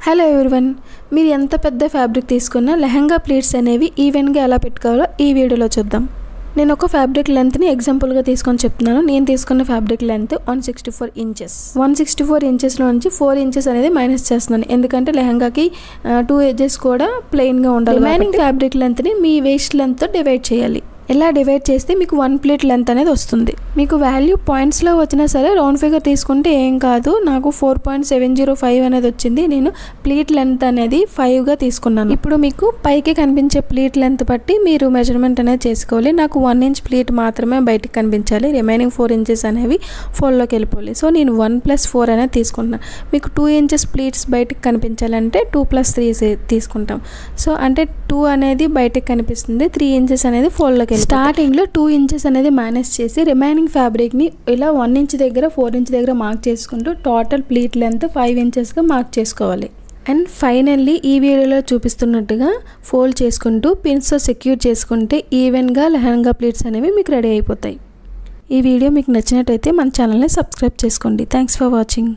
Hello everyone, మీరు ఎంత పెద్ద ఫ్యాబ్రిక్ తీసుకున్నా లెహంగా ప్లీట్స్ అనేవి ఈవెన్గా ఎలా పెట్టుకోవాలో ఈ వీడియోలో చూద్దాం. నేను ఒక ఫ్యాబ్రిక్ లెంత్ని ఎగ్జాంపుల్గా తీసుకొని చెప్తున్నాను. నేను తీసుకున్న ఫ్యాబ్రిక్ లెంత్ 164 ఇంచెస్. 164 ఇంచెస్లో నుంచి 4 ఇంచెస్ అనేది మైనస్ చేస్తున్నాను, ఎందుకంటే లెహంగాకి 2 ఎడ్జెస్ కూడా ప్లెయిన్గా ఉండాలి. రిమైనింగ్ ఫ్యాబ్రిక్ లెంత్ని మీ వేస్ట్ లెంత్తో డివైడ్ చేయాలి. ఇలా డివైడ్ చేస్తే మీకు 1 ప్లీట్ లెంత్ అనేది వస్తుంది. మీకు వాల్యూ పాయింట్స్లో వచ్చినా సరే రౌండ్ ఫిగర్ తీసుకుంటే ఏం కాదు. నాకు 4.705 అనేది వచ్చింది. నేను ప్లీట్ లెంత్ అనేది 5గా తీసుకున్నాను. ఇప్పుడు మీకు పైకి కనిపించే ప్లీట్ లెంత్ బట్టి మీరు మెజర్మెంట్ అనేది చేసుకోవాలి. నాకు 1 ఇంచ్ ప్లీట్ మాత్రమే బయటకు కనిపించాలి, రిమైనింగ్ 4 ఇంచెస్ అనేవి ఫోల్డ్లోకి వెళ్ళిపోవాలి. సో నేను 1+4 అనేది తీసుకుంటున్నాను. మీకు 2 ఇంచెస్ ప్లీట్స్ బయటకు కనిపించాలంటే 2+3 తీసుకుంటాం. సో అంటే 2 అనేది బయటకు కనిపిస్తుంది, 3 ఇంచెస్ అనేది ఫోల్డ్లోకి. స్టార్టింగ్లో 2 ఇంచెస్ అనేది మైనస్ చేసి రిమైనింగ్ ఫ్యాబ్రిక్ని ఇలా 1 ఇంచ్ దగ్గర 4 ఇంచ్ దగ్గర మార్క్ చేసుకుంటూ టోటల్ ప్లీట్ లెంత్ 5 ఇంచెస్గా మార్క్ చేసుకోవాలి. అండ్ ఫైనల్లీ ఈ వీడియోలో చూపిస్తున్నట్టుగా ఫోల్డ్ చేసుకుంటూ పిన్స్తో సెక్యూర్ చేసుకుంటే ఈవెన్గా లెహంగా ప్లీట్స్ అనేవి మీకు రెడీ అయిపోతాయి. ఈ వీడియో మీకు నచ్చినట్టయితే మన ఛానల్ని సబ్స్క్రైబ్ చేసుకోండి. Thanks for watching.